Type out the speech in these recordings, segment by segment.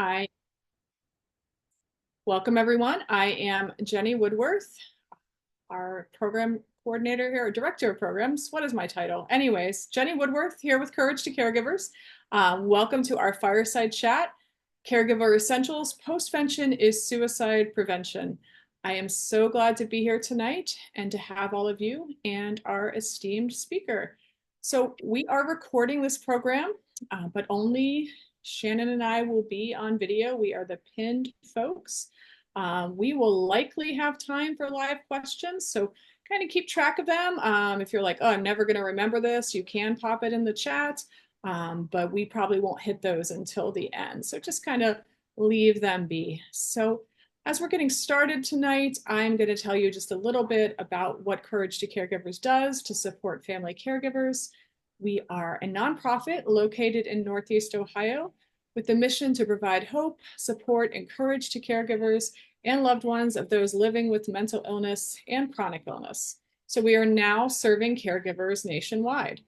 I welcome everyone. I am Jenny Woodworth, our program coordinator here, or director of programs. What is my title? Anyways, Jenny Woodworth here with Courage to Caregivers. Welcome to our Fireside chat. Caregiver Essentials, Postvention is suicide prevention. I am so glad to be here tonight and to have all of you and our esteemed speaker. So we are recording this program, but only Shannon and I will be on video. We are the pinned folks. We will likely have time for live questions, so kind of keep track of them. If you're like, oh, I'm never going to remember this, you can pop it in the chat, but we probably won't hit those until the end. So just kind of leave them be. So as we're getting started tonight, I'm going to tell you just a little bit about what Courage to Caregivers does to support family caregivers. We are a nonprofit located in Northeast Ohio with the mission to provide hope, support, and courage to caregivers and loved ones of those living with mental illness and chronic illness. So we are now serving caregivers nationwide.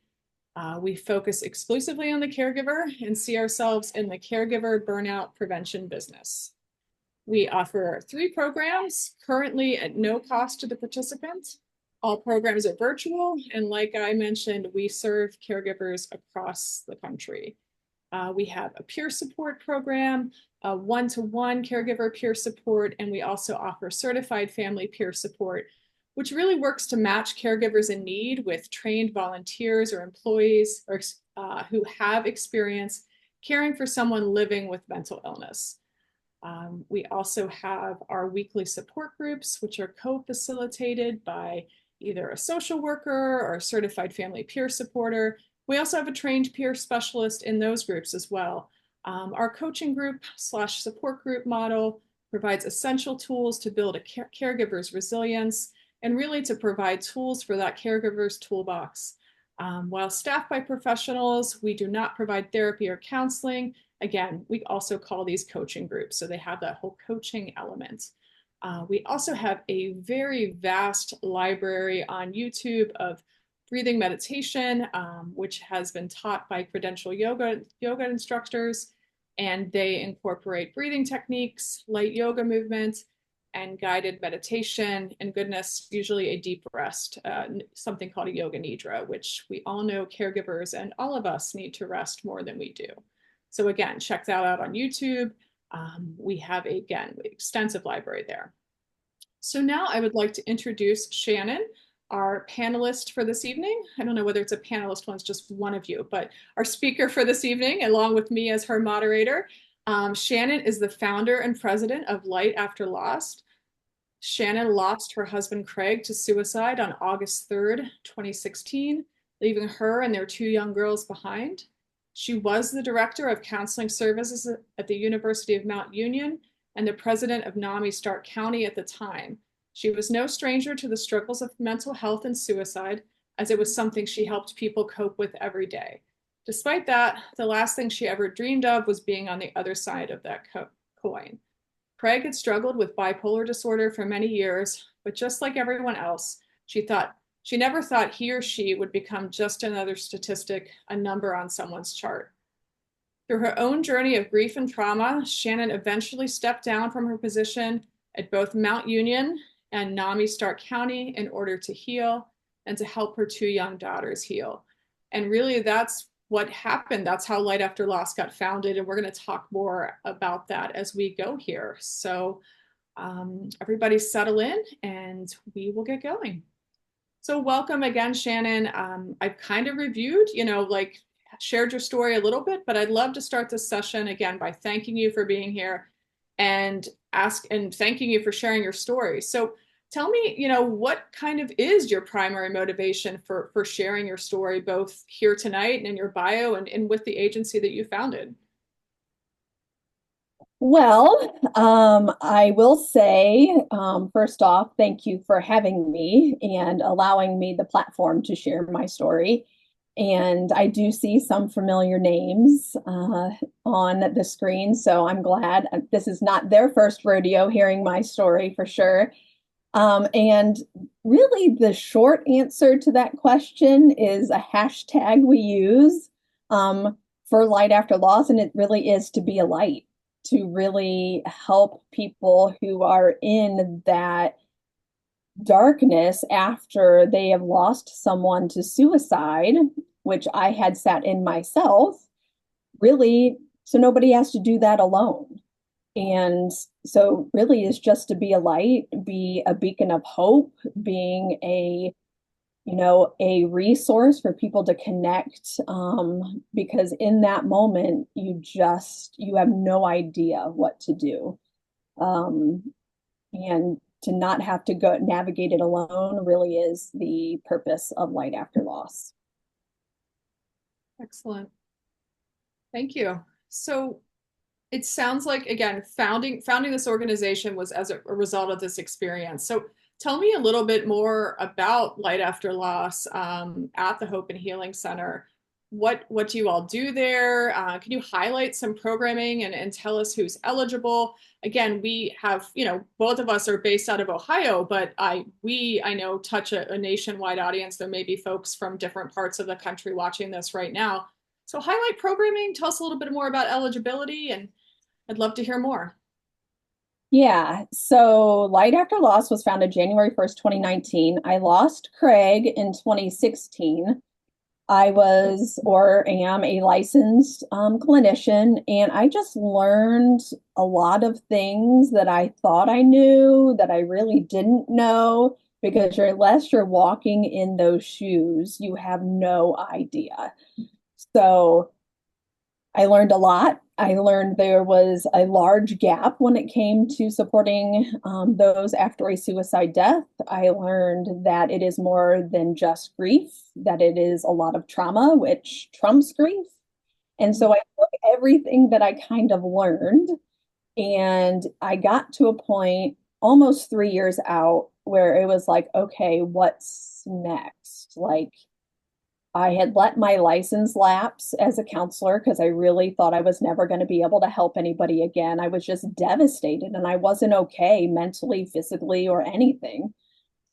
We focus exclusively on the caregiver and see ourselves in the caregiver burnout prevention business. We offer 3 programs currently at no cost to the participant. All programs are virtual, and like I mentioned, we serve caregivers across the country. We have a peer support program, a one-to-one caregiver peer support, and we also offer certified family peer support, which really works to match caregivers in need with trained volunteers or employees who have experience caring for someone living with mental illness. We also have our weekly support groups, which are co-facilitated by either a social worker or a certified family peer supporter. We also have a trained peer specialist in those groups as well. Our coaching group / support group model provides essential tools to build a caregiver's resilience and really to provide tools for that caregiver's toolbox. While staffed by professionals, we do not provide therapy or counseling. Again, we also call these coaching groups, so they have that whole coaching element. We also have a very vast library on YouTube of breathing meditation, which has been taught by credentialed yoga instructors, and they incorporate breathing techniques, light yoga movement, and guided meditation, and goodness, usually a deep rest, something called a yoga nidra, which we all know caregivers and all of us need to rest more than we do. So again, check that out on YouTube. We have, again, extensive library there. So now I would like to introduce Shannon, our panelist for this evening. I don't know whether it's a panelist one's just one of you, but our speaker for this evening, along with me as her moderator. Shannon is the founder and president of Light After Lost. Shannon lost her husband Craig to suicide on August 3rd, 2016, leaving her and their 2 young girls behind. She was the director of counseling services at the University of Mount Union and the president of NAMI Stark County at the time. She was no stranger to the struggles of mental health and suicide, as it was something she helped people cope with every day. Despite that, the last thing she ever dreamed of was being on the other side of that coin. Craig had struggled with bipolar disorder for many years, but just like everyone else, she never thought he or she would become just another statistic, a number on someone's chart. Through her own journey of grief and trauma, Shannon eventually stepped down from her position at both Mount Union and NAMI Stark County in order to heal and to help her 2 young daughters heal. And really that's what happened. That's how Light After Lost got founded. And we're going to talk more about that as we go here. So everybody settle in and we will get going. So welcome again, Shannon. I've kind of reviewed, shared your story a little bit, but I'd love to start this session again by thanking you for being here and thanking you for sharing your story. So tell me, what kind of is your primary motivation for sharing your story, both here tonight and in your bio and with the agency that you founded? Well, I will say, first off, thank you for having me and allowing me the platform to share my story. And I do see some familiar names on the screen, so I'm glad. This is not their first rodeo hearing my story for sure. And really the short answer to that question is a hashtag we use for Light After Lost, and it really is to be a light. to really help people who are in that darkness after they have lost someone to suicide, which I had sat in myself, really, so nobody has to do that alone. And so really is just to be a light, be a beacon of hope, being a resource for people to connect, because in that moment you have no idea what to do. And to not have to go navigate it alone really is the purpose of Light After Loss. Excellent. Thank you. So it sounds like, again, founding this organization was as a result of this experience. So tell me a little bit more about Light After Loss at the Hope and Healing Center. What do you all do there? Can you highlight some programming and tell us who's eligible? Again, we have, both of us are based out of Ohio, but I know touch a nationwide audience. There may be folks from different parts of the country watching this right now. So highlight programming, tell us a little bit more about eligibility, and I'd love to hear more. Yeah, so Light After Loss was founded January 1st, 2019. I lost Craig in 2016. I was or am a licensed clinician, and I just learned a lot of things that I thought I knew that I really didn't know, because unless you're walking in those shoes, you have no idea. So I learned a lot. I learned there was a large gap when it came to supporting those after a suicide death. I learned that it is more than just grief, that it is a lot of trauma, which trumps grief. And so I took everything that I kind of learned, and I got to a point almost 3 years out where it was like, okay, what's next? Like, I had let my license lapse as a counselor because I really thought I was never going to be able to help anybody again. I was just devastated and I wasn't okay mentally, physically, or anything.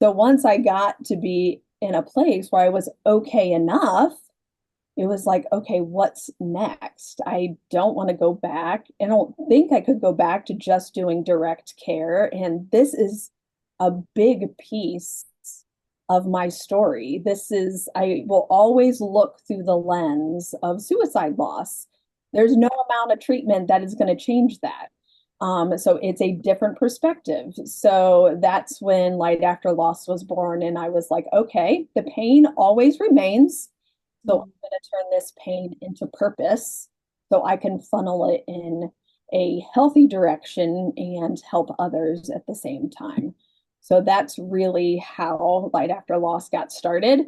So once I got to be in a place where I was okay enough, it was like, okay, what's next? I don't want to go back. I don't think I could go back to just doing direct care. And this is a big piece of my story. I will always look through the lens of suicide loss. There's no amount of treatment that is going to change that. So it's a different perspective. So that's when Light After Loss was born. And I was like, okay, the pain always remains. So I'm going to turn this pain into purpose so I can funnel it in a healthy direction and help others at the same time. So that's really how Light After Loss got started.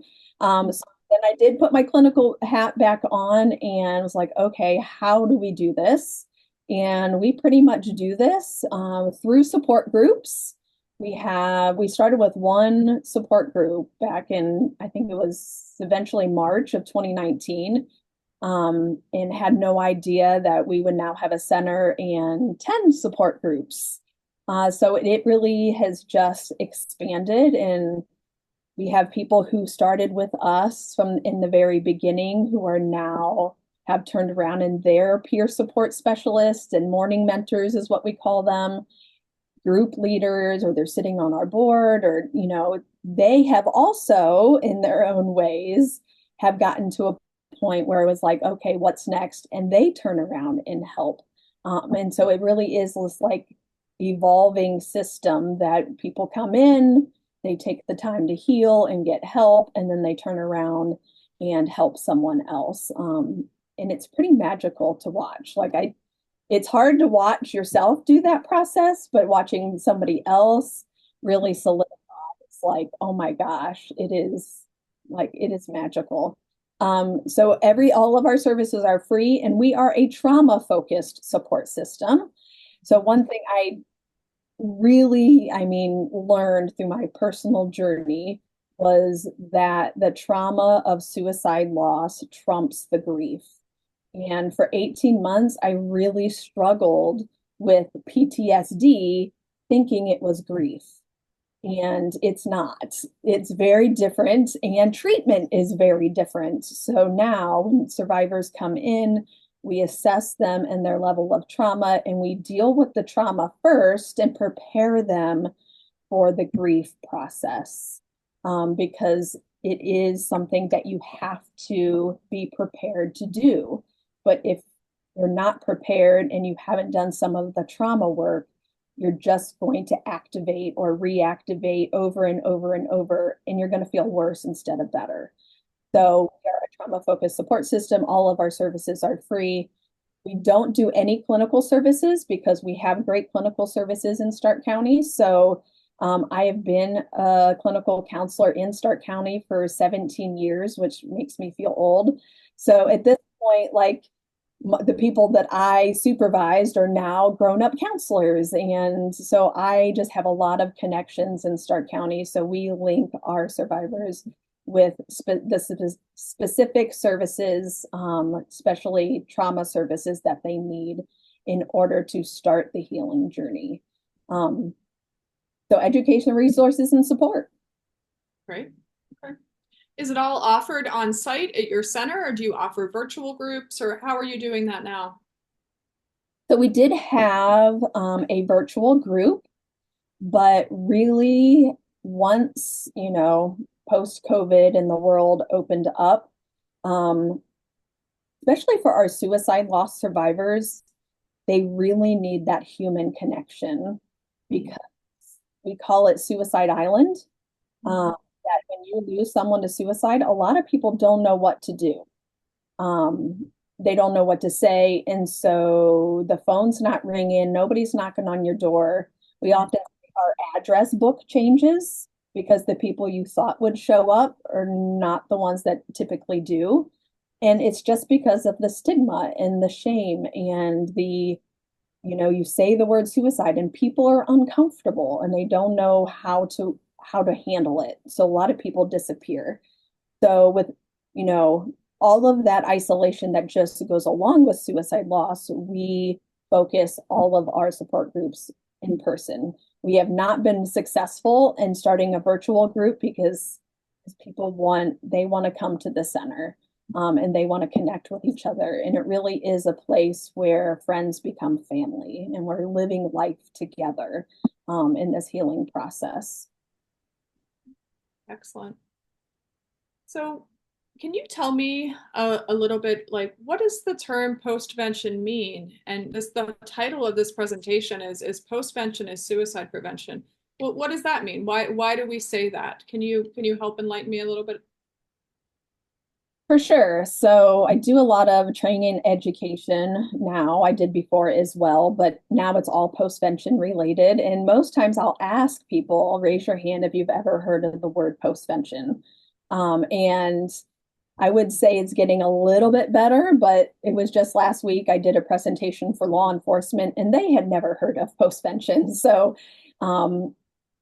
So then I did put my clinical hat back on and was like, okay, how do we do this? And we pretty much do this through support groups. We started with one support group back in, I think it was eventually March of 2019, and had no idea that we would now have a center and 10 support groups. So it really has just expanded, and we have people who started with us from in the very beginning who are now have turned around and they're peer support specialists and morning mentors is what we call them, group leaders, or they're sitting on our board, or they have also in their own ways have gotten to a point where it was like, okay, what's next? And they turn around and help. And so it really is this like evolving system that people come in, they take the time to heal and get help, and then they turn around and help someone else. And it's pretty magical to watch. It's hard to watch yourself do that process, but watching somebody else really solidify, it's like, oh my gosh, it is magical. So all of our services are free, and we are a trauma-focused support system. So one thing I really, learned through my personal journey was that the trauma of suicide loss trumps the grief. And for 18 months, I really struggled with PTSD, thinking it was grief. And it's not. It's very different, and treatment is very different. So now when survivors come in, we assess them and their level of trauma, and we deal with the trauma first and prepare them for the grief process, because it is something that you have to be prepared to do. But if you're not prepared and you haven't done some of the trauma work, you're just going to activate or reactivate over and over and over, and you're going to feel worse instead of better. So we are a trauma-focused support system. All of our services are free. We don't do any clinical services because we have great clinical services in Stark County. So I have been a clinical counselor in Stark County for 17 years, which makes me feel old. So at this point, like, the people that I supervised are now grown-up counselors. And so I just have a lot of connections in Stark County. So we link our survivors with the specific services, especially trauma services that they need in order to start the healing journey. So education, resources, and support. Great. Okay. Is it all offered on site at your center, or do you offer virtual groups, or how are you doing that now? So we did have a virtual group, but really once, post-COVID and the world opened up, especially for our suicide loss survivors, they really need that human connection because we call it Suicide Island. That when you lose someone to suicide, a lot of people don't know what to do. They don't know what to say. And so the phone's not ringing, nobody's knocking on your door. We often our address book changes because the people you thought would show up are not the ones that typically do. And it's just because of the stigma and the shame and you say the word suicide and people are uncomfortable and they don't know how to handle it. So a lot of people disappear. So with, all of that isolation that just goes along with suicide loss, we focus all of our support groups in person. We have not been successful in starting a virtual group because people want to come to the center, and they want to connect with each other. And it really is a place where friends become family and we're living life together in this healing process. Excellent. So can you tell me a little bit, like, what does the term postvention mean? And the title of this presentation is Postvention is Suicide Prevention. Well, what does that mean? Why do we say that? Can you help enlighten me a little bit? For sure. So I do a lot of training and education now. I did before as well, but now it's all postvention related. And most times I'll ask people, raise your hand if you've ever heard of the word postvention. And I would say it's getting a little bit better, but it was just last week I did a presentation for law enforcement and they had never heard of postvention. So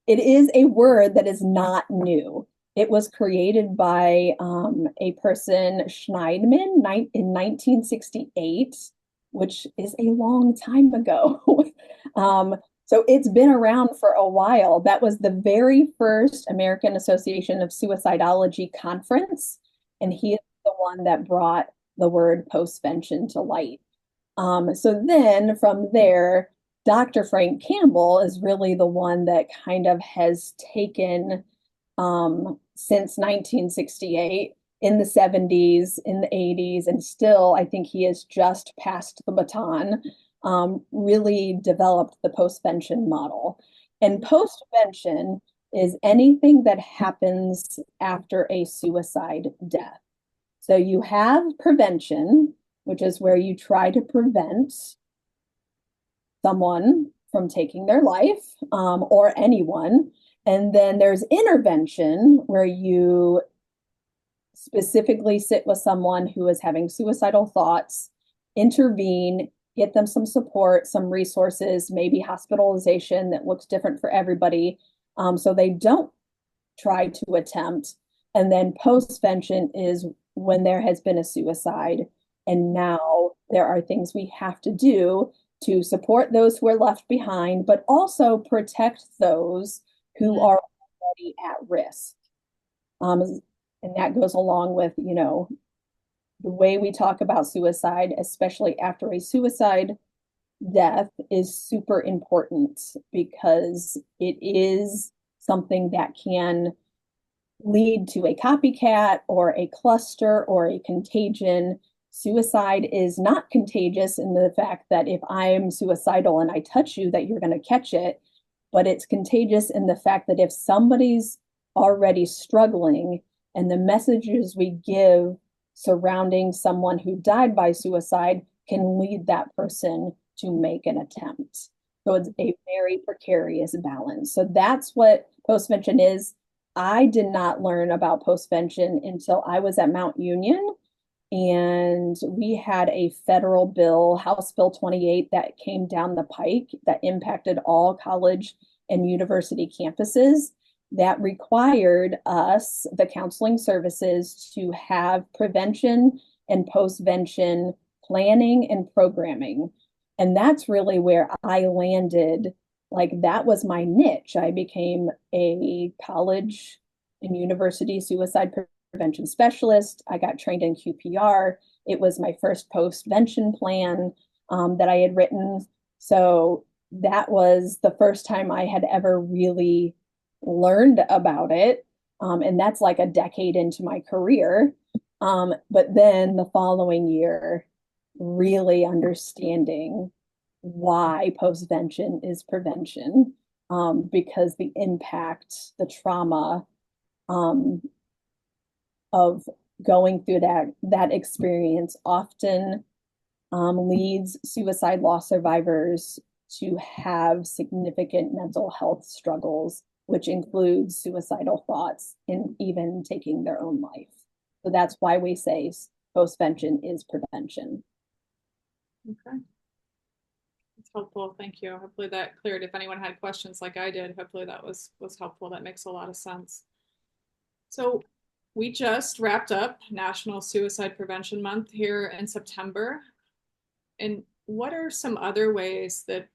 it is a word that is not new. It was created by a person, Schneidman, in 1968, which is a long time ago. So it's been around for a while. That was the very first American Association of Suicidology conference, and he is the one that brought the word postvention to light. So then from there, Dr. Frank Campbell is really the one that kind of has taken since 1968, in the 70s, in the 80s, and still, I think he has just passed the baton, really developed the postvention model. And postvention is anything that happens after a suicide death. So you have prevention, which is where you try to prevent someone from taking their life, or anyone. And then there's intervention, where you specifically sit with someone who is having suicidal thoughts, intervene, get them some support, some resources, maybe hospitalization that looks different for everybody, so they don't try to attempt. And then postvention is when there has been a suicide, and now there are things we have to do to support those who are left behind, but also protect those who are already at risk. And that goes along with, the way we talk about suicide, especially after a suicide death, is super important because it is something that can lead to a copycat or a cluster or a contagion. Suicide is not contagious in the fact that if I'm suicidal and I touch you, that you're going to catch it, but it's contagious in the fact that if somebody's already struggling and the messages we give surrounding someone who died by suicide can lead that person to make an attempt. So it's a very precarious balance. So that's what postvention is. I did not learn about postvention until I was at Mount Union, and we had a federal bill, House Bill 28, that came down the pike that impacted all college and university campuses that required us, the counseling services, to have prevention and postvention planning and programming. And that's really where I landed. Like, that was my niche. I became a college and university suicide prevention specialist. I got trained in QPR. It was my first postvention plan that I had written. So that was the first time I had ever really learned about it. And that's like a decade into my career. But then the following year, really understanding why postvention is prevention, because the impact, the trauma of going through that experience often leads suicide loss survivors to have significant mental health struggles, which includes suicidal thoughts and even taking their own life. So that's why we say postvention is prevention. Okay. That's helpful. Thank you. Hopefully that cleared. If anyone had questions like I did, hopefully that was helpful. That makes a lot of sense. So we just wrapped up National Suicide Prevention Month here in September. And what are some other ways that,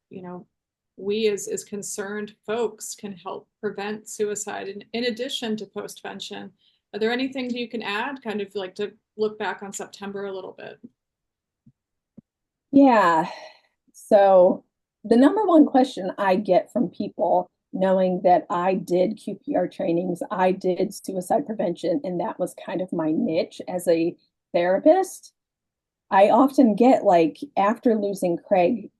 we as concerned folks can help prevent suicide in addition to postvention? Are there any things you can add, kind of like to look back on September a little bit? Yeah. So the number one question I get from people, knowing that I did QPR trainings, I did suicide prevention, and that was kind of my niche as a therapist. I often get like, after losing Craig,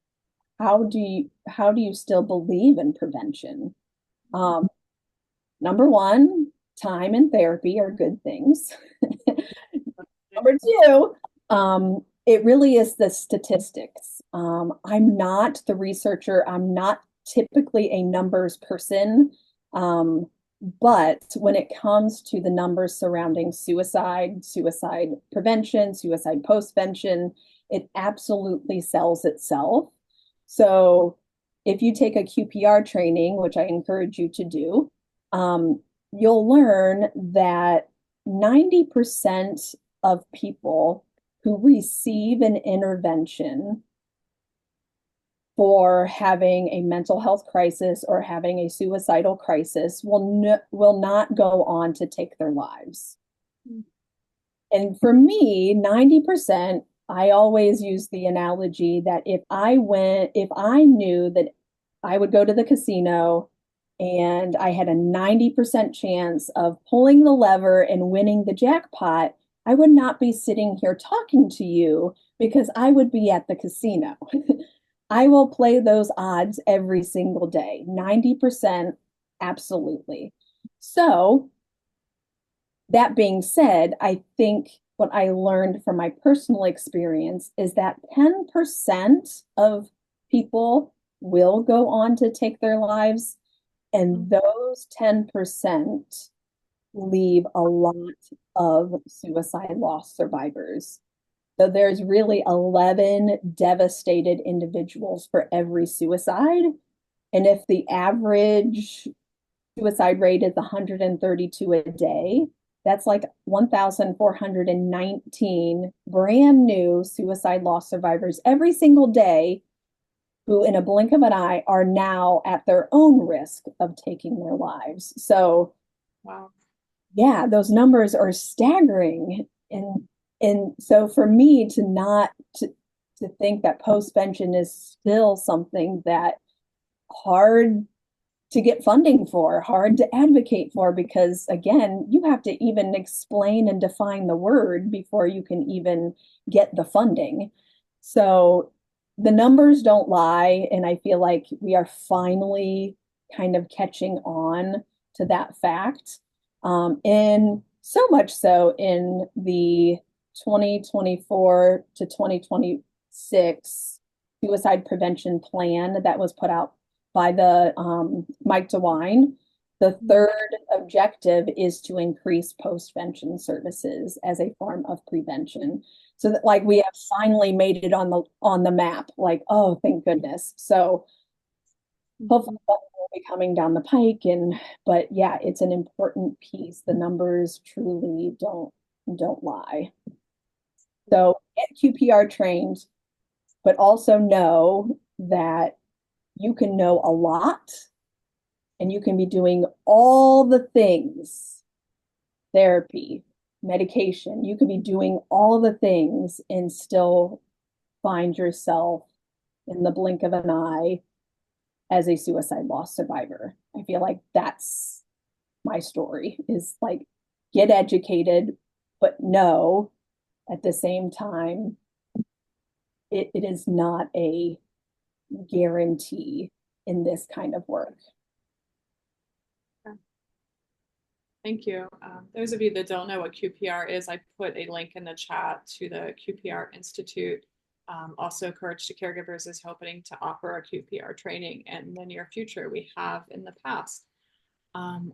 how do you still believe in prevention? Number one, time and therapy are good things. Number two, it really is the statistics. I'm not the researcher. I'm not typically a numbers person. But when it comes to the numbers surrounding suicide, suicide prevention, suicide postvention, it absolutely sells itself. So if you take a QPR training, which I encourage you to do, you'll learn that 90% of people who receive an intervention for having a mental health crisis or having a suicidal crisis will not go on to take their lives. And for me, 90%, I always use the analogy that if I knew that I would go to the casino and I had a 90% chance of pulling the lever and winning the jackpot, I would not be sitting here talking to you because I would be at the casino. I will play those odds every single day. 90%, absolutely. So that being said, I think what I learned from my personal experience is that 10% of people will go on to take their lives, and those 10% leave a lot of suicide loss survivors. So there's really 11 devastated individuals for every suicide. And if the average suicide rate is 132 a day, that's like 1,419 brand new suicide loss survivors every single day who, in a blink of an eye, are now at their own risk of taking their lives. So, Wow. yeah, those numbers are staggering. And And so for me to not to think that postvention is still something that hard to get funding for, hard to advocate for, because again, you have to even explain and define the word before you can even get the funding. So the numbers don't lie, and I feel like we are finally kind of catching on to that fact. And so much so in the 2024 to 2026 suicide prevention plan that was put out by the Mike DeWine. The third objective is to increase postvention services as a form of prevention. So that like we have finally made it on the map. Like, oh, thank goodness. So hopefully that will be coming down the pike. And but yeah, it's an important piece. The numbers truly don't lie. So get QPR trained, but also know that you can know a lot and you can be doing all the things, therapy, medication, you could be doing all the things and still find yourself in the blink of an eye as a suicide loss survivor. I feel like that's my story is like get educated, but know at the same time, it is not a guarantee in this kind of work. Thank you. Those of you that don't know what QPR is, I put a link in the chat to the QPR Institute. Also, Courage to Caregivers is hoping to offer a QPR training in the near future. We have in the past.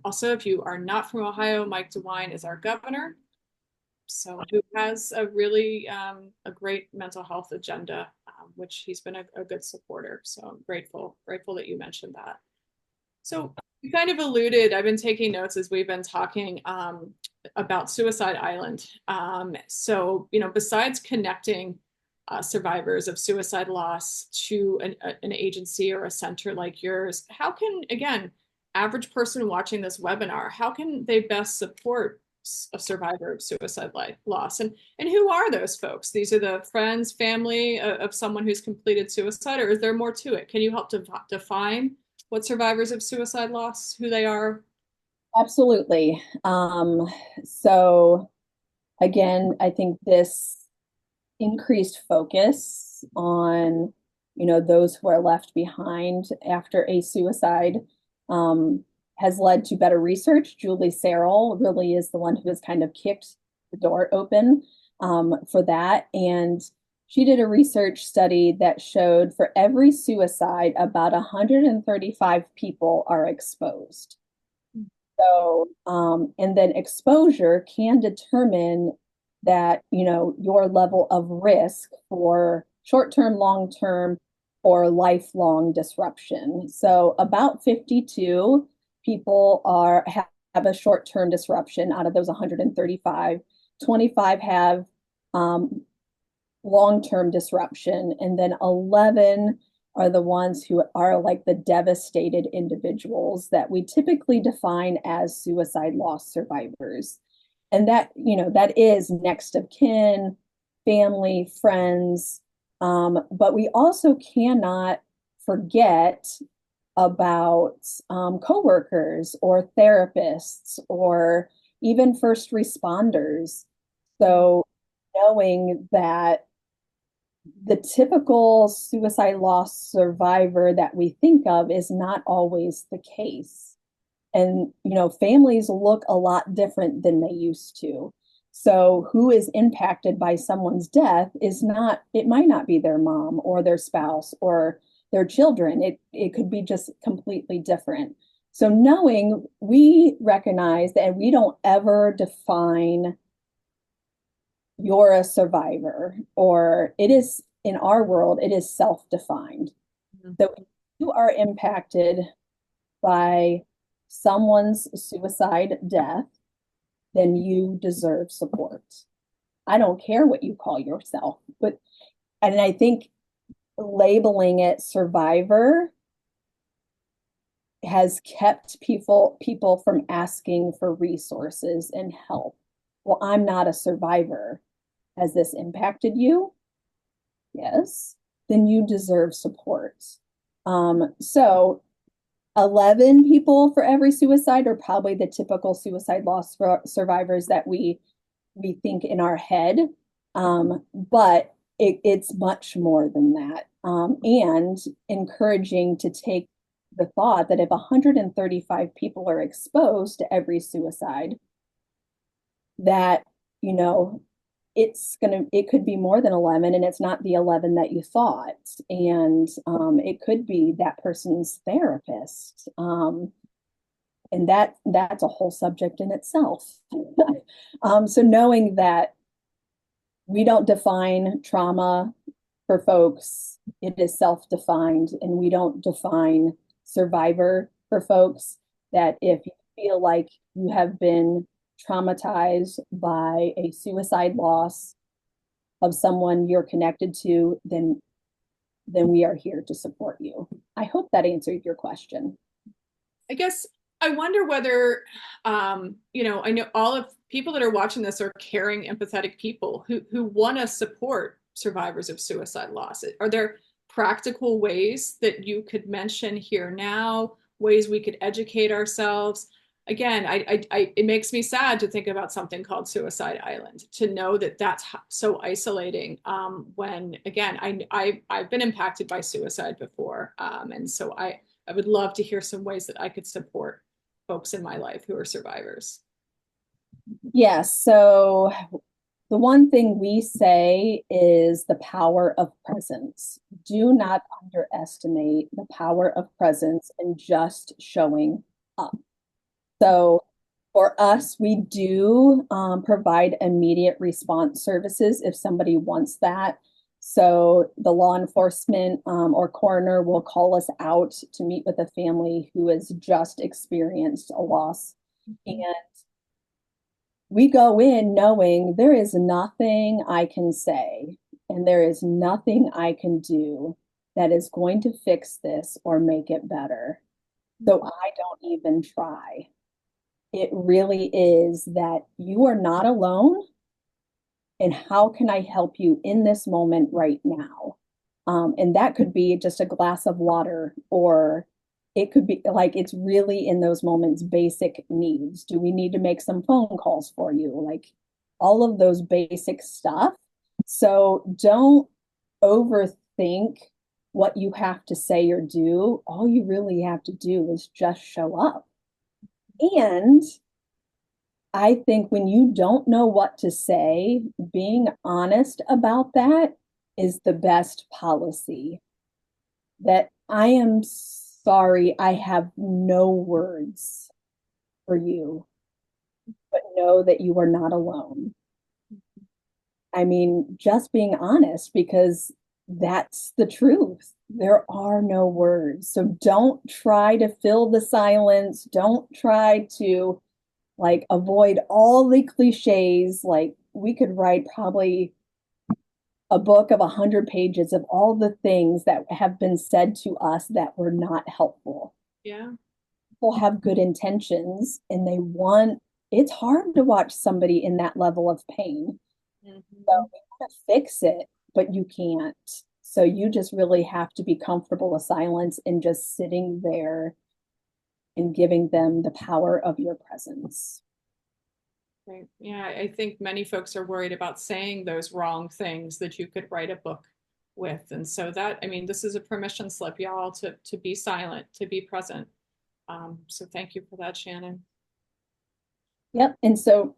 Also, if you are not from Ohio, Mike DeWine is our governor. So who has a really a great mental health agenda, which he's been a good supporter. So I'm grateful that you mentioned that. So you kind of alluded, I've been taking notes as we've been talking about Suicide Island. So, you know, besides connecting survivors of suicide loss to an agency or a center like yours, how can, again, average person watching this webinar, how can they best support a survivor of suicide loss? And who are those folks? These are the friends, family of someone who's completed suicide, or is there more to it? Can you help to define what survivors of suicide loss, who they are? Absolutely. So again, I think this increased focus on, you know, those who are left behind after a suicide has led to better research. Julie Searle really is the one who has kind of kicked the door open for that. And she did a research study that showed for every suicide, about 135 people are exposed. So, and then exposure can determine that, you know, your level of risk for short-term, long-term, or lifelong disruption. So about 52 people have a short-term disruption out of those 135. 25 have long-term disruption, and then 11 are the ones who are like the devastated individuals that we typically define as suicide loss survivors. And that, you know, that is next of kin, family, friends. But we also cannot forget about coworkers or therapists or even first responders. So knowing that the typical suicide loss survivor that we think of is not always the case. And, you know, families look a lot different than they used to. So who is impacted by someone's death is not, it might not be their mom or their spouse or their children. It could be just completely different. So knowing we recognize that we don't ever define you're a survivor, or it is in our world, it is self-defined. Mm-hmm. So if you are impacted by someone's suicide death, then you deserve support. I don't care what you call yourself, but and I think labeling it survivor has kept people from asking for resources and help. Well, I'm not a survivor. Has this impacted you? Yes. Then you deserve support. So 11 people for every suicide are probably the typical suicide loss survivors that we think in our head. But it's much more than that. And encouraging to take the thought that if 135 people are exposed to every suicide, that, you know, it could be more than 11, and it's not the 11 that you thought. And it could be that person's therapist. And that's a whole subject in itself. So knowing that we don't define trauma for folks, it is self-defined, and we don't define survivor for folks, that if you feel like you have been traumatized by a suicide loss of someone you're connected to, then we are here to support you. I hope that answered your question. I guess I wonder whether, I know all of people that are watching this are caring, empathetic people who want to support survivors of suicide loss. Are there practical ways that you could mention here now, ways we could educate ourselves? Again, it makes me sad to think about something called Suicide Island, to know that that's so isolating. When again, I've been impacted by suicide before, and so I would love to hear some ways that I could support folks in my life who are survivors. Yes. So the one thing we say is the power of presence. Do not underestimate the power of presence and just showing up. So for us, we do provide immediate response services if somebody wants that. So the law enforcement or coroner will call us out to meet with a family who has just experienced a loss. And we go in knowing there is nothing I can say and there is nothing I can do that is going to fix this or make it better. So I don't even try. It really is that you are not alone. And how can I help you in this moment right now? And that could be just a glass of water, or it could be like it's really in those moments basic needs. Do we need to make some phone calls for you? Like all of those basic stuff. So don't overthink what you have to say or do. All you really have to do is just show up. And I think when you don't know what to say, being honest about that is the best policy. That I am sorry, I have no words for you, but know that you are not alone. I mean, just being honest, because that's the truth. There are no words. So don't try to fill the silence. Don't try to like avoid all the cliches. Like we could write probably a book of 100 pages of all the things that have been said to us that were not helpful. Yeah. People have good intentions and it's hard to watch somebody in that level of pain. So Mm-hmm. we want to fix it, but you can't. So you just really have to be comfortable with silence and just sitting there and giving them the power of your presence. Right. Yeah, I think many folks are worried about saying those wrong things that you could write a book with. And so that, I mean, this is a permission slip, y'all, to be silent, to be present. So thank you for that, Shannon. Yep. And so,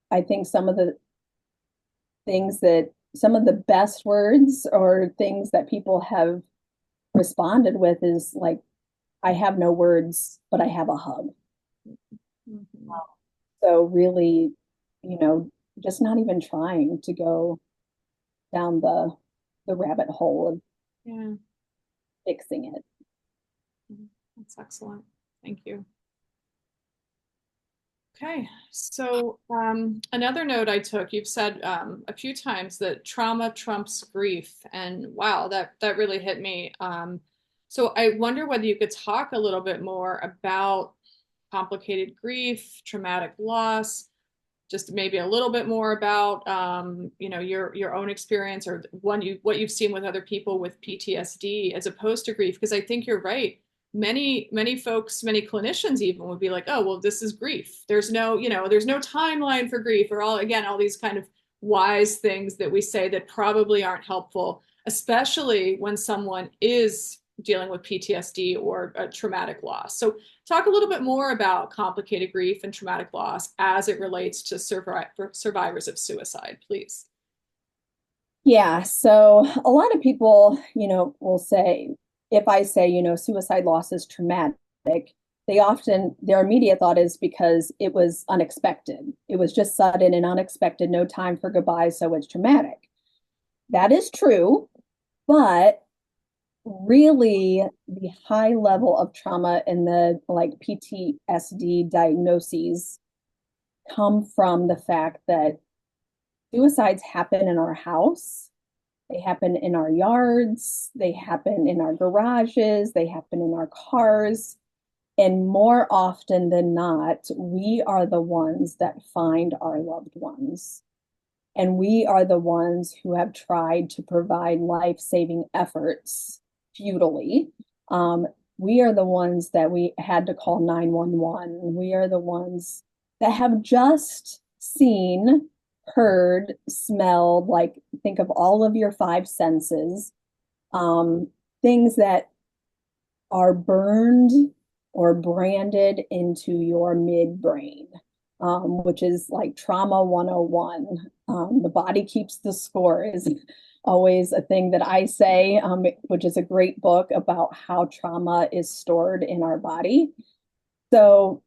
I think some of the best words or things that people have responded with is like, I have no words, but I have a hug. Mm-hmm. So really, you know, just not even trying to go down the rabbit hole of Yeah, fixing it. that's excellent. Thank you. Okay, so another note I took, you've said a few times that trauma trumps grief, and wow, that really hit me. So I wonder whether you could talk a little bit more about complicated grief, traumatic loss, just maybe a little bit more about your own experience or what you've seen with other people with PTSD as opposed to grief, because I think you're right. Many folks, many clinicians even would be like, oh, well, this is grief. There's no timeline for grief, or all these kind of wise things that we say that probably aren't helpful, especially when someone is dealing with PTSD or a traumatic loss. So talk a little bit more about complicated grief and traumatic loss as it relates to survivors of suicide, please. Yeah, so a lot of people, will say, if I say, suicide loss is traumatic, their immediate thought is because it was unexpected. It was just sudden and unexpected, no time for goodbye, so it's traumatic. That is true, but really the high level of trauma and the like PTSD diagnoses come from the fact that suicides happen in our house. They happen in our yards. They happen in our garages. They happen in our cars. And more often than not, we are the ones that find our loved ones. And we are the ones who have tried to provide life-saving efforts futilely. We are the ones that we had to call 911. We are the ones that have just seen, heard, smelled, like think of all of your five senses, things that are burned or branded into your midbrain, which is like trauma 101. The body keeps the score is always a thing that I say, which is a great book about how trauma is stored in our body. So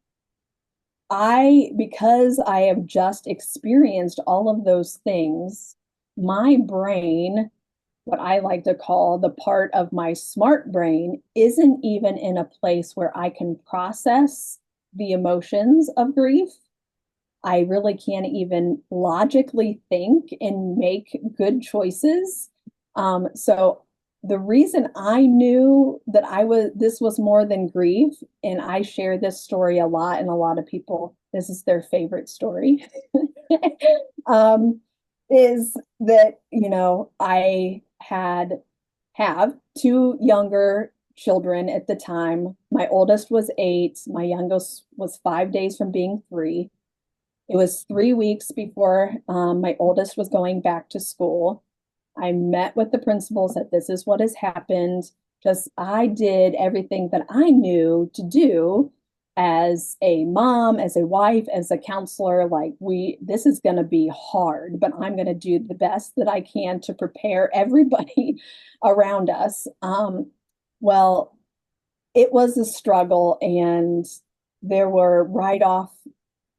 because I have just experienced all of those things, my brain, what I like to call the part of my smart brain, isn't even in a place where I can process the emotions of grief. I really can't even logically think and make good choices. So the reason I knew that this was more than grief, and I share this story a lot, and a lot of people, this is their favorite story, is that, I have two younger children at the time. My oldest was 8, my youngest was 5 days from being 3. It was 3 weeks before my oldest was going back to school. I met with the principal, said, this is what has happened. Just I did everything that I knew to do as a mom, as a wife, as a counselor. Like, this is going to be hard, but I'm going to do the best that I can to prepare everybody around us. Well, it was a struggle, and there were right off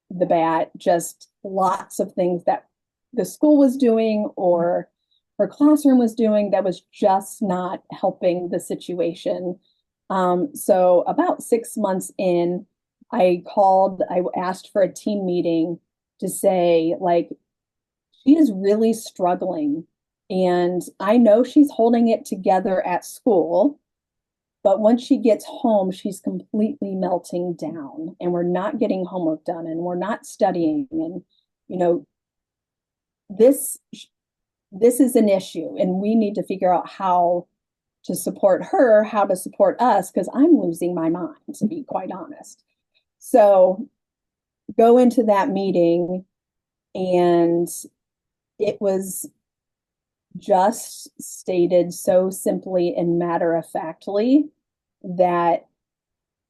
the bat just lots of things that the school was doing or her classroom was doing that was just not helping the situation. So about 6 months in, I asked for a team meeting to say, like, she is really struggling. And I know she's holding it together at school, but when she gets home, she's completely melting down, and we're not getting homework done, and we're not studying. And, this is an issue, and we need to figure out how to support her, how to support us, because I'm losing my mind, to be quite honest. So go into that meeting, and it was just stated so simply and matter-of-factly that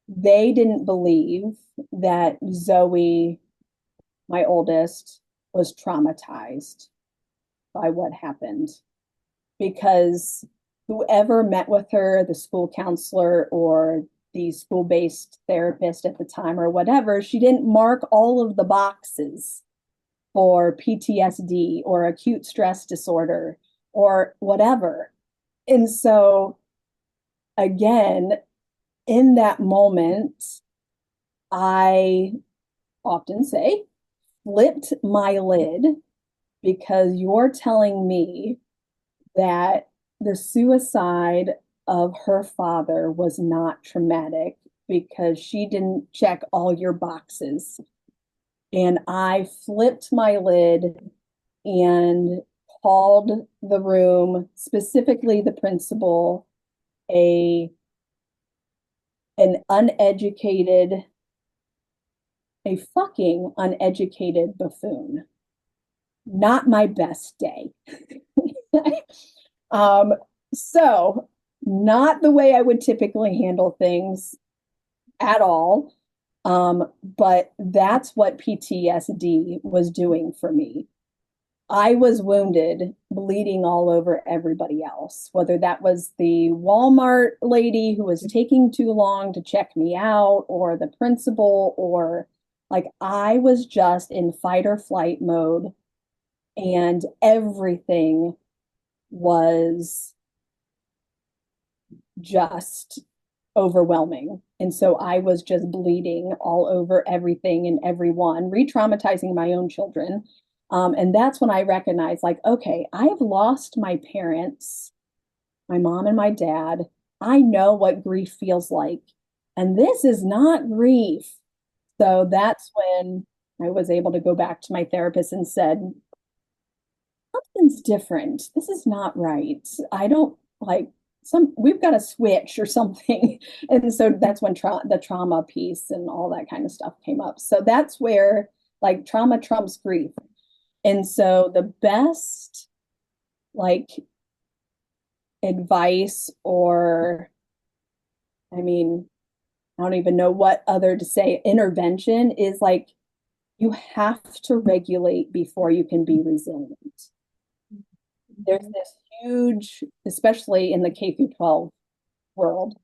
they didn't believe that Zoe, my oldest, was traumatized by what happened, because whoever met with her, the school counselor or the school-based therapist at the time or whatever, she didn't mark all of the boxes for PTSD or acute stress disorder or whatever. And so, again, in that moment, I often say, flipped my lid, because you're telling me that the suicide of her father was not traumatic because she didn't check all your boxes. And I flipped my lid and called the room, specifically the principal, a an uneducated, a fucking uneducated buffoon. Not my best day. um, so not the way I would typically handle things at all. But that's what PTSD was doing for me. I was wounded, bleeding all over everybody else, whether that was the Walmart lady who was taking too long to check me out, or the principal, or like I was just in fight or flight mode, and everything was just overwhelming. And so I was just bleeding all over everything and everyone, re traumatizing my own children. And that's when I recognized, like, okay, I have lost my parents, my mom and my dad. I know what grief feels like. And this is not grief. So that's when I was able to go back to my therapist and said, something's different. This is not right. I don't like we've got to switch or something. And so that's when the trauma piece and all that kind of stuff came up. So that's where like trauma trumps grief. And so the best like advice, or I mean, I don't even know what other to say, intervention is like you have to regulate before you can be resilient. There's this huge, especially in the K through 12 world,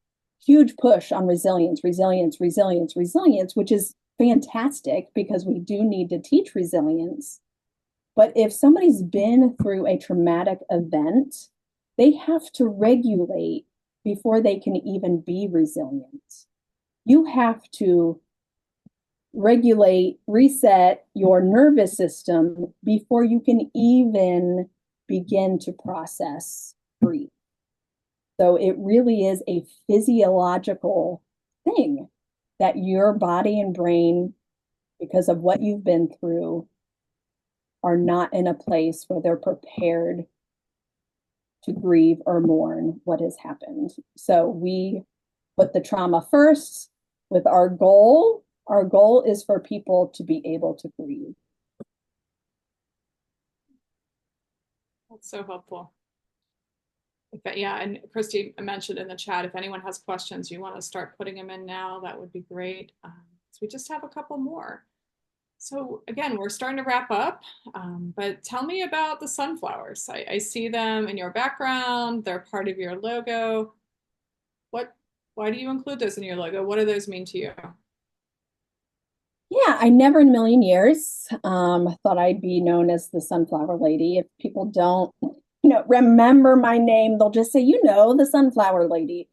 huge push on resilience, resilience, resilience, resilience, which is fantastic because we do need to teach resilience. But if somebody's been through a traumatic event, they have to regulate before they can even be resilient. You have to regulate, reset your nervous system before you can even begin to process grief. So it really is a physiological thing that your body and brain, because of what you've been through, are not in a place where they're prepared to grieve or mourn what has happened. So we put the trauma first with our goal. Our goal is for people to be able to grieve. That's so helpful. Yeah, and Christy mentioned in the chat, if anyone has questions, you want to start putting them in now, that would be great. So we just have a couple more. So again, we're starting to wrap up, but tell me about the sunflowers. I see them in your background. They're part of your logo. Why do you include those in your logo? What do those mean to you? Yeah, I never in a million years thought I'd be known as the Sunflower Lady. If people don't, remember my name, they'll just say, the Sunflower Lady.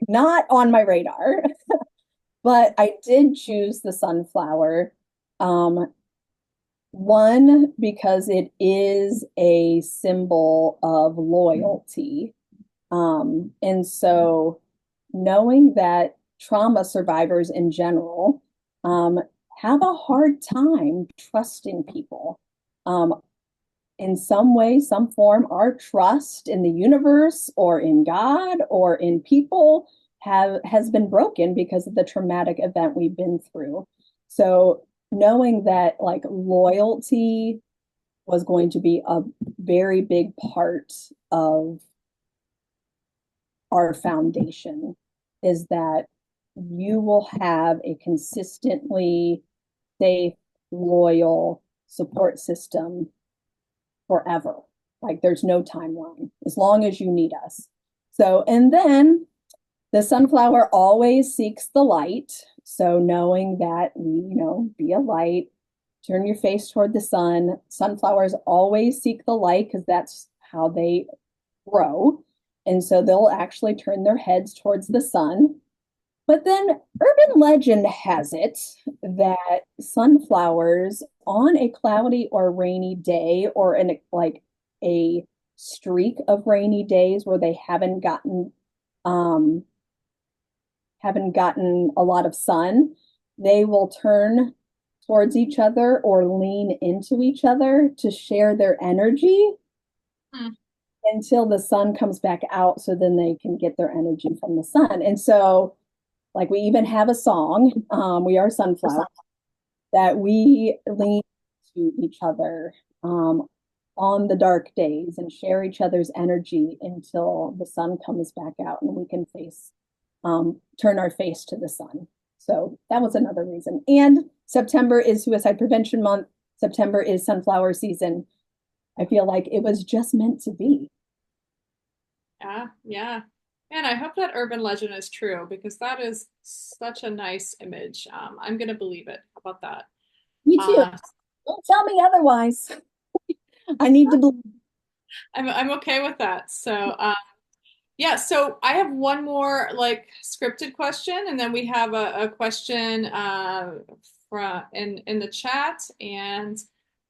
Not on my radar, but I did choose the sunflower. One, because it is a symbol of loyalty. And so knowing that trauma survivors in general have a hard time trusting people. In some way, some form, our trust in the universe or in God or in people has been broken because of the traumatic event we've been through. So knowing that like loyalty was going to be a very big part of our foundation is that you will have a consistently safe, loyal support system forever. Like there's no timeline as long as you need us. So, and then the sunflower always seeks the light. So knowing that, be a light, turn your face toward the sun. Sunflowers always seek the light because that's how they grow. And so they'll actually turn their heads towards the sun. But then urban legend has it that sunflowers on a cloudy or rainy day, or in a streak of rainy days where they haven't gotten a lot of sun, they will turn towards each other or lean into each other to share their energy Hmm. until the sun comes back out so then they can get their energy from the sun. And so, like, we even have a song, We Are Sunflower, that we lean to each other um, on the dark days and share each other's energy until the sun comes back out and we can turn our face to the sun. So that was another reason. And September is Suicide Prevention Month. September is sunflower season. I feel like it was just meant to be. Yeah, yeah. And I hope that urban legend is true because that is such a nice image. I'm gonna believe it. How about that? Me too. Uh, Don't tell me otherwise. I need to believe. I'm okay with that. So, yeah. So I have one more like scripted question, and then we have a question from in the chat, and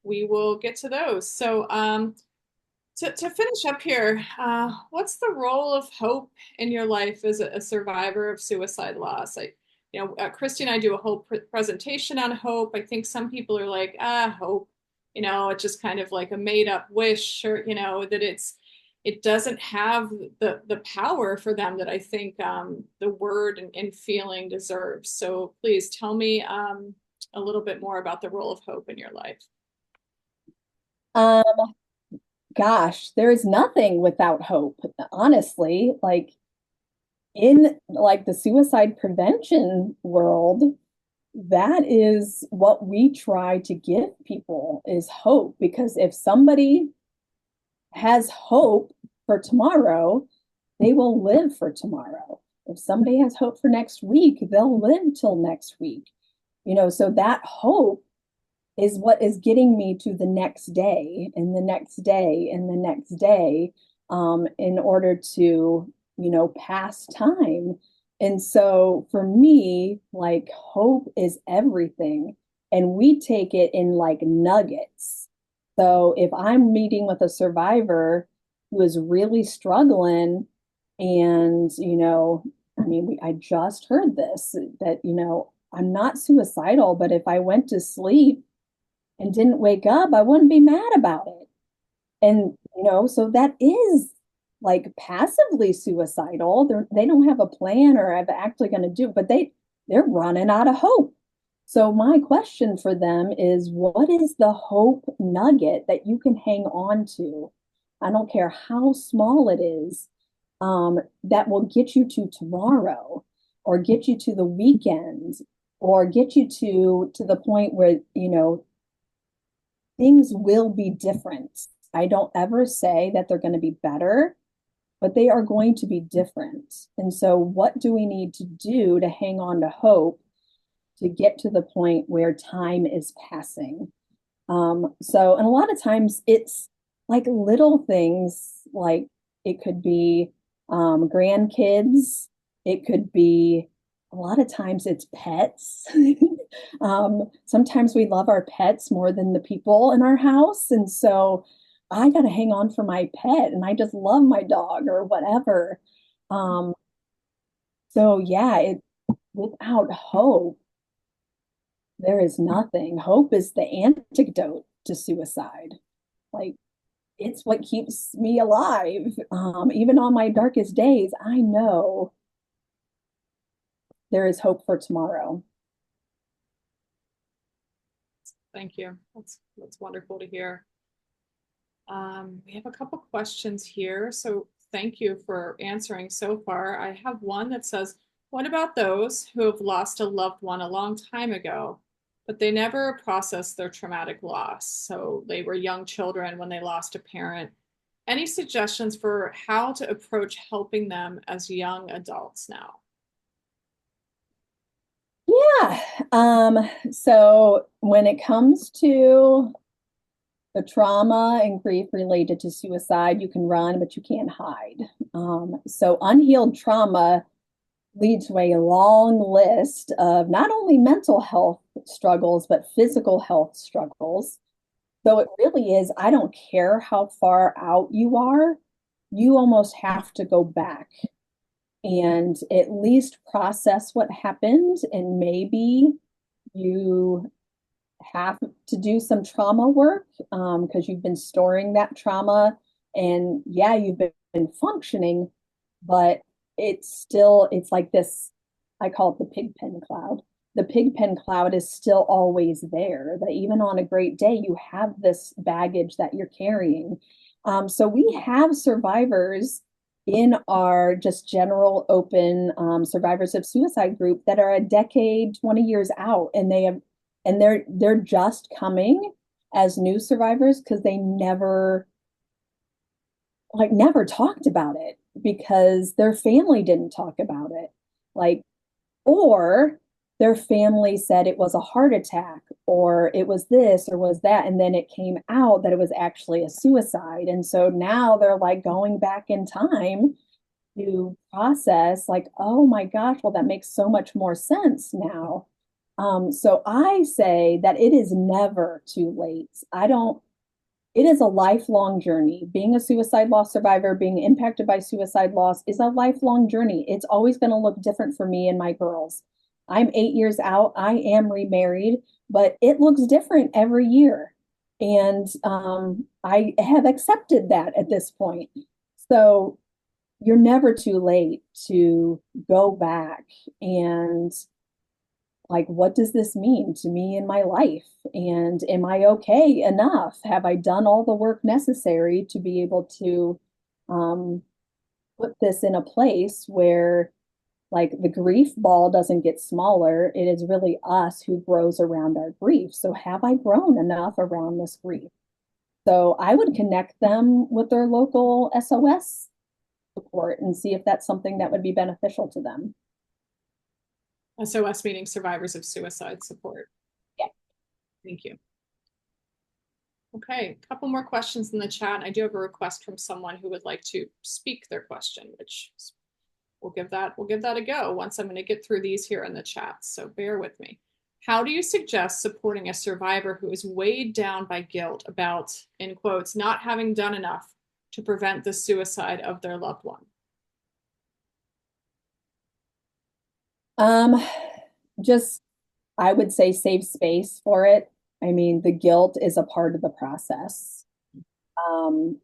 we will get to those. So, to finish up here, what's the role of hope in your life as a survivor of suicide loss? Christy and I do a whole presentation on hope. I think some people are like, hope, it's just kind of like a made up wish, or that it doesn't have the power for them that I think the word and feeling deserves. So please tell me a little bit more about the role of hope in your life. Um, Gosh, there is nothing without hope, honestly. Like in like the suicide prevention world, that is what we try to give people is hope. Because if somebody has hope for tomorrow, they will live for tomorrow. If somebody has hope for next week, they'll live till next week. So that hope is what is getting me to the next day and the next day and the next day in order to, pass time. And so for me, like hope is everything. And we take it in like nuggets. So if I'm meeting with a survivor who is really struggling, and, I mean, I just heard this that, I'm not suicidal, but if I went to sleep and didn't wake up, I wouldn't be mad about it. And, so that is like passively suicidal. They don't have a plan or have actually going to do, but they're running out of hope. So my question for them is, what is the hope nugget that you can hang on to? I don't care how small it is, that will get you to tomorrow or get you to the weekend or get you to the point where, things will be different. I don't ever say that they're going to be better, but they are going to be different. And so, what do we need to do to hang on to hope to get to the point where time is passing? And a lot of times it's like little things, like it could be grandkids, it could be a lot of times it's pets. Sometimes we love our pets more than the people in our house. And so I got to hang on for my pet and I just love my dog or whatever. Um, so yeah, without hope, there is nothing. Hope is the antidote to suicide. Like it's what keeps me alive. Even on my darkest days, I know there is hope for tomorrow. Thank you. That's wonderful to hear. We have a couple questions here, so thank you for answering so far. I have one that says, what about those who have lost a loved one a long time ago, but they never processed their traumatic loss? So they were young children when they lost a parent. Any suggestions for how to approach helping them as young adults now? Yeah. So when it comes to the trauma and grief related to suicide, you can run, but you can't hide. So unhealed trauma leads to a long list of not only mental health struggles, but physical health struggles. So it really is, I don't care how far out you are, you almost have to go back and at least process what happened. And maybe you have to do some trauma work because you've been storing that trauma, and yeah, you've been functioning, but it's like this, I call it the pig pen cloud. The pig pen cloud is still always there, that even on a great day, you have this baggage that you're carrying. So we have survivors in our just general open survivors of suicide group that are a decade, 20 years out, and they're just coming as new survivors because they never talked about it because their family didn't talk about it. Like, or their family said it was a heart attack or it was this or was that, and then it came out that it was actually a suicide. And so now they're like going back in time to process, like, oh my gosh, well, that makes so much more sense now. So I say that it is never too late. It is a lifelong journey. Being a suicide loss survivor, being impacted by suicide loss is a lifelong journey. It's always going to look different for me and my girls. I'm 8 years out. I am remarried, but it looks different every year. And I have accepted that at this point. So you're never too late to go back and, like, what does this mean to me in my life? And am I okay enough? Have I done all the work necessary to be able to um, put this in a place where, like, the grief ball doesn't get smaller? It is really us who grows around our grief. So have I grown enough around this grief? So I would connect them with their local SOS support and see if that's something that would be beneficial to them. SOS meaning survivors of suicide support. Yeah. Thank you. Okay, a couple more questions in the chat. I do have a request from someone who would like to speak their question, which we'll give that a go once I'm going to get through these here in the chat. So bear with me. How do you suggest supporting a survivor who is weighed down by guilt about, in quotes, not having done enough to prevent the suicide of their loved one? Um, just, I would say save space for it. I mean, the guilt is a part of the process. Um,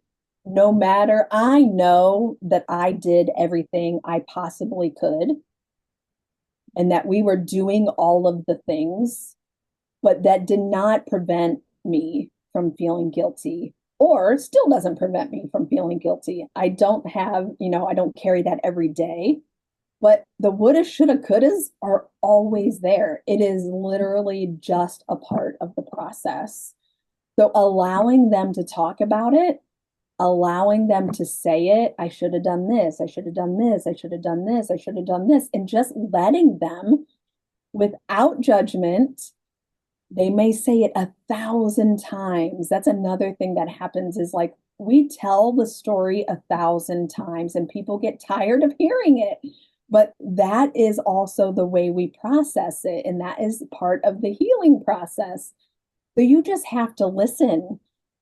no matter, I know that I did everything I possibly could and that we were doing all of the things, but that did not prevent me from feeling guilty, or still doesn't prevent me from feeling guilty. I don't have, I don't carry that every day. But the woulda, shoulda, couldas are always there. It is literally just a part of the process. So allowing them to talk about it, allowing them to say it, I should have done this, I should have done this, I should have done this, I should have done this, and just letting them without judgment. They may say it 1,000 times. That's another thing that happens is, like, we tell the story 1,000 times and people get tired of hearing it. But that is also the way we process it. And that is part of the healing process. So you just have to listen.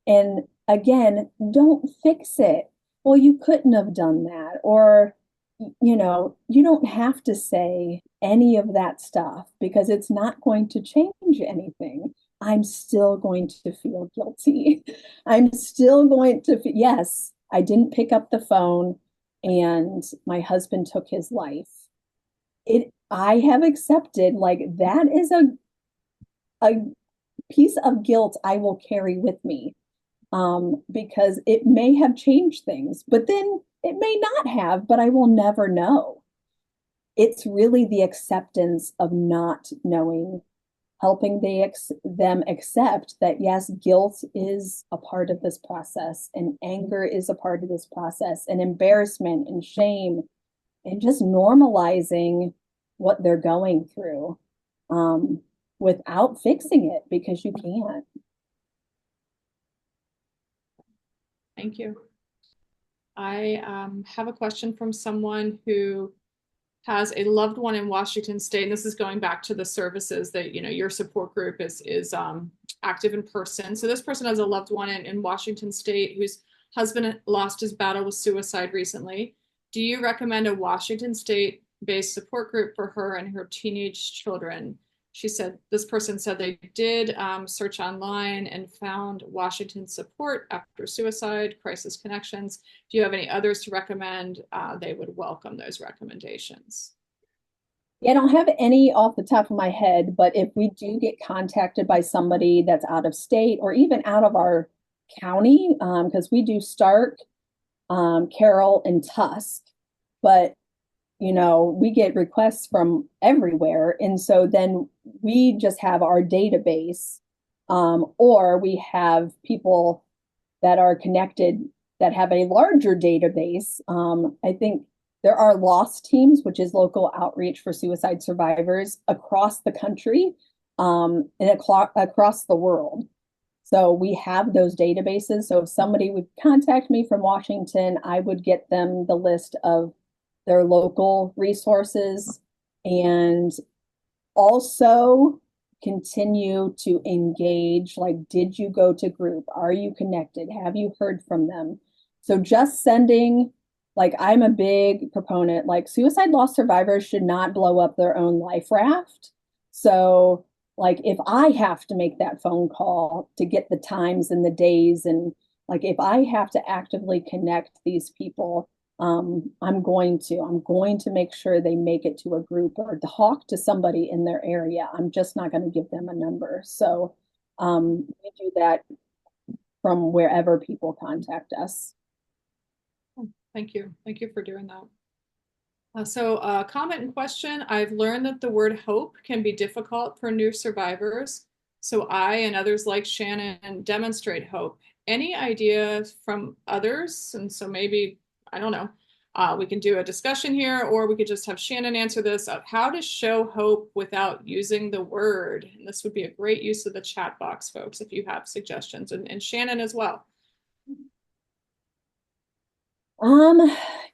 And again, don't fix it. Well, you couldn't have done that. Or, you don't have to say any of that stuff because it's not going to change anything. I'm still going to feel guilty. I'm still going to, yes, I didn't pick up the phone and my husband took his life. I have accepted, like, that is a piece of guilt I will carry with me because it may have changed things, but then it may not have, but I will never know. It's really the acceptance of not knowing, helping them accept that, yes, guilt is a part of this process, and anger is a part of this process, and embarrassment and shame, and just normalizing what they're going through without fixing it because you can't. Thank you. I have a question from someone who has a loved one in Washington State, and this is going back to the services that, your support group is active in person. So this person has a loved one in Washington State whose husband lost his battle with suicide recently. Do you recommend a Washington State-based support group for her and her teenage children? this person said they did search online and found Washington Support After Suicide, Crisis Connections. Do you have any others to recommend? They would welcome those recommendations. Yeah, I don't have any off the top of my head, but if we do get contacted by somebody that's out of state or even out of our county, because we do Stark, Carroll, and Tusk, but we get requests from everywhere. And so then we just have our database, or we have people that are connected that have a larger database. I think there are LOSS teams, which is local outreach for suicide survivors across the country, and across the world. So we have those databases. So if somebody would contact me from Washington, I would get them the list of their local resources, and also continue to engage. Like, did you go to group? Are you connected? Have you heard from them? So just sending, like, I'm a big proponent, like, suicide loss survivors should not blow up their own life raft. So, like, if I have to make that phone call to get the times and the days, and like, if I have to actively connect these people, I'm going to make sure they make it to a group or talk to somebody in their area. I'm just not going to give them a number. So we do that from wherever people contact us. Thank you. Thank you for doing that. So comment and question. I've learned that the word hope can be difficult for new survivors. So I and others like Shannon demonstrate hope. Any ideas from others? And so maybe, I don't know, we can do a discussion here, or we could just have Shannon answer this of how to show hope without using the word. And this would be a great use of the chat box, folks, if you have suggestions, and Shannon as well.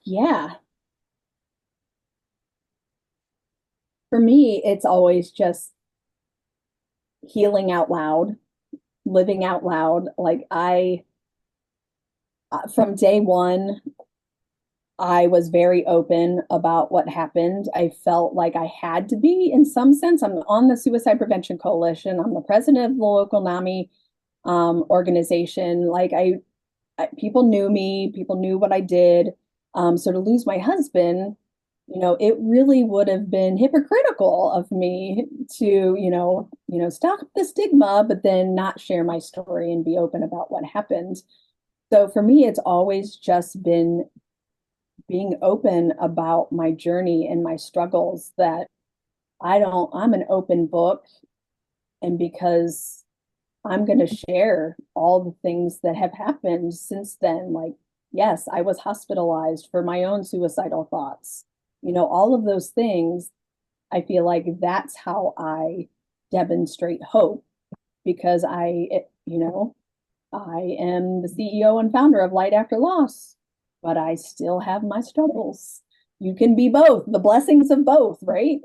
Yeah. For me, it's always just healing out loud, living out loud. Like, from day one, I was very open about what happened. I felt like I had to be, in some sense. I'm on the Suicide Prevention Coalition. I'm the president of the local NAMI organization. Like, people knew me, people knew what I did. So to lose my husband, it really would have been hypocritical of me to, stop the stigma, but then not share my story and be open about what happened. So for me, it's always just been being open about my journey and my struggles, that I'm an open book. And because I'm going to share all the things that have happened since then, like, yes, I was hospitalized for my own suicidal thoughts, all of those things. I feel like that's how I demonstrate hope, because I am the CEO and founder of Light After Loss, but I still have my struggles. You can be both, the blessings of both, right?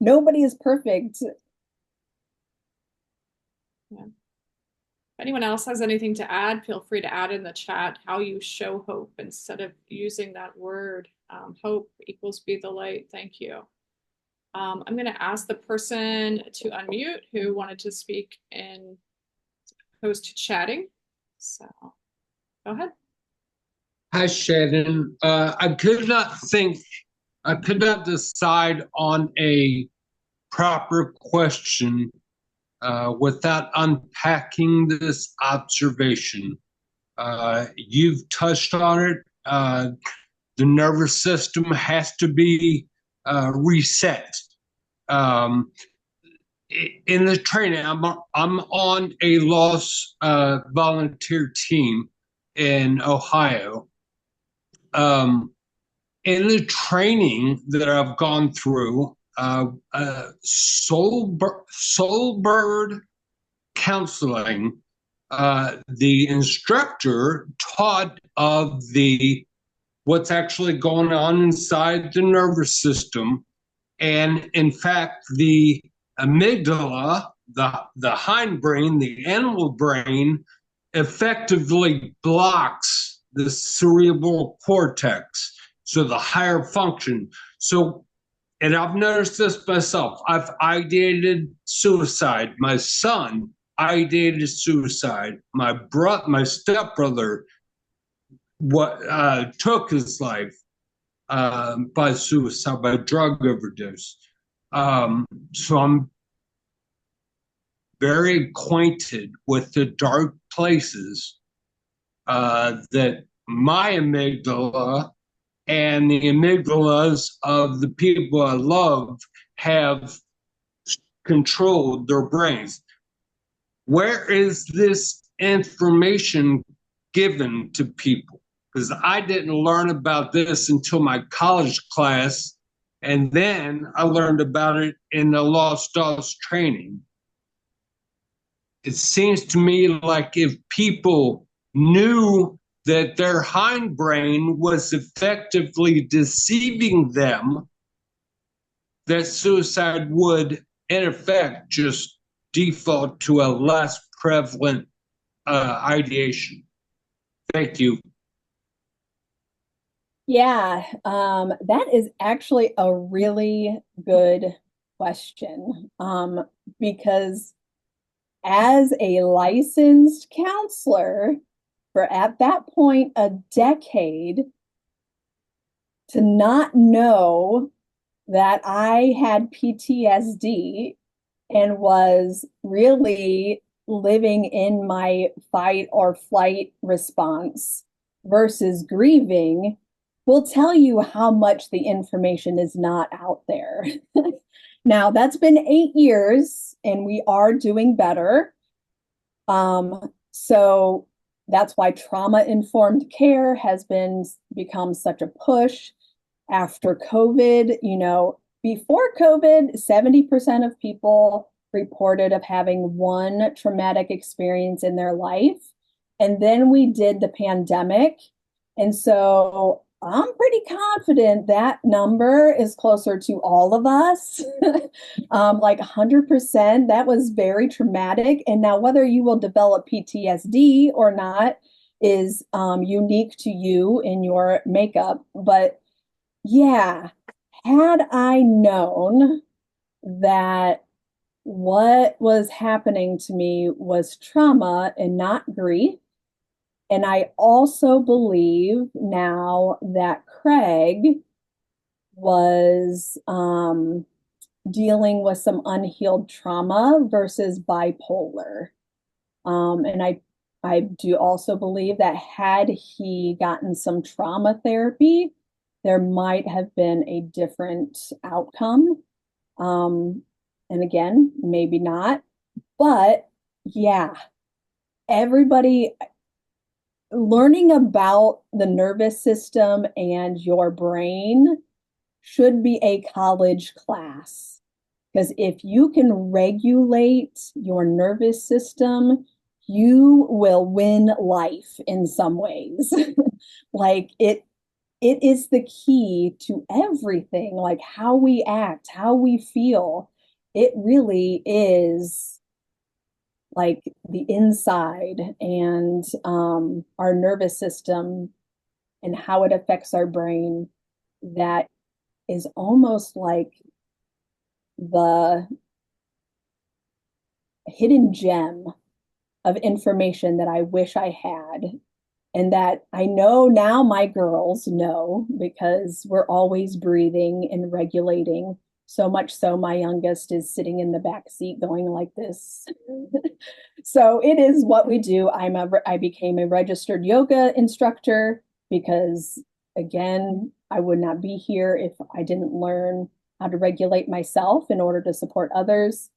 Nobody is perfect. Yeah. If anyone else has anything to add, feel free to add in the chat how you show hope instead of using that word. Hope equals be the light. Thank you. I'm going to ask the person to unmute who wanted to speak in opposed to chatting. So go ahead. Hi, Shannon. I could not decide on a proper question without unpacking this observation. You've touched on it. The nervous system has to be reset. In the training, I'm on a loss volunteer team in Ohio. In the training that I've gone through, soul bird counseling, the instructor taught of what's actually going on inside the nervous system. And in fact, the amygdala, the hindbrain, the animal brain, effectively blocks the cerebral cortex, so the higher function. So and I've noticed this myself. I've ideated suicide. My son ideated suicide. My stepbrother took his life by suicide, by drug overdose. So I'm very acquainted with the dark places that my amygdala and the amygdalas of the people I love have controlled their brains. Where is this information given to people? Because I didn't learn about this until my college class, and then I learned about it in the Lost Dogs training. It seems to me like if people knew that their hindbrain was effectively deceiving them, that suicide would, in effect, just default to a less prevalent ideation. Thank you. Yeah, that is actually a really good question. Because as a licensed counselor for at that point a decade, to not know that I had PTSD and was really living in my fight or flight response versus grieving will tell you how much the information is not out there. Now, that's been 8 years and we are doing better. So that's why trauma-informed care has become such a push after COVID. Before COVID, 70% of people reported of having one traumatic experience in their life. And then we did the pandemic. And so I'm pretty confident that number is closer to all of us, like 100%. That was very traumatic. And now, whether you will develop PTSD or not is unique to you in your makeup. But yeah, had I known that what was happening to me was trauma and not grief, and I also believe now that Craig was dealing with some unhealed trauma versus bipolar. And I do also believe that had he gotten some trauma therapy, there might have been a different outcome. And again, maybe not. But yeah, everybody learning about the nervous system and your brain should be a college class. Because if you can regulate your nervous system, you will win life in some ways. Like it is the key to everything, like how we act, how we feel. It really is like the inside and our nervous system and how it affects our brain. That is almost like the hidden gem of information that I wish I had, and that I know now my girls know because we're always breathing and regulating. So much so my youngest is sitting in the back seat going like this. So it is what we do. I became a registered yoga instructor because, again, I would not be here if I didn't learn how to regulate myself in order to support others.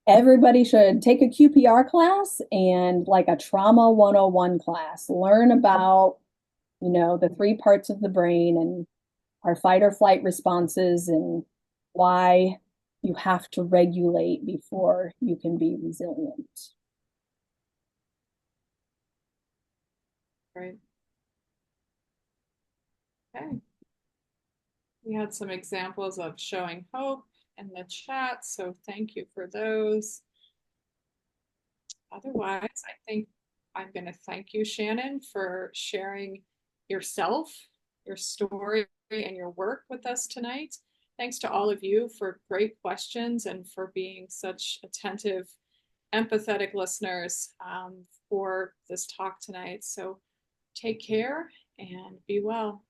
Everybody should take a QPR class and like a trauma 101 class. Learn about, the 3 parts of the brain and our fight or flight responses and why you have to regulate before you can be resilient. Right. Okay. We had some examples of showing hope in the chat, so thank you for those. Otherwise, I think I'm going to thank you, Shannon, for sharing yourself, your story, and your work with us tonight. Thanks to all of you for great questions and for being such attentive, empathetic listeners for this talk tonight. So take care and be well.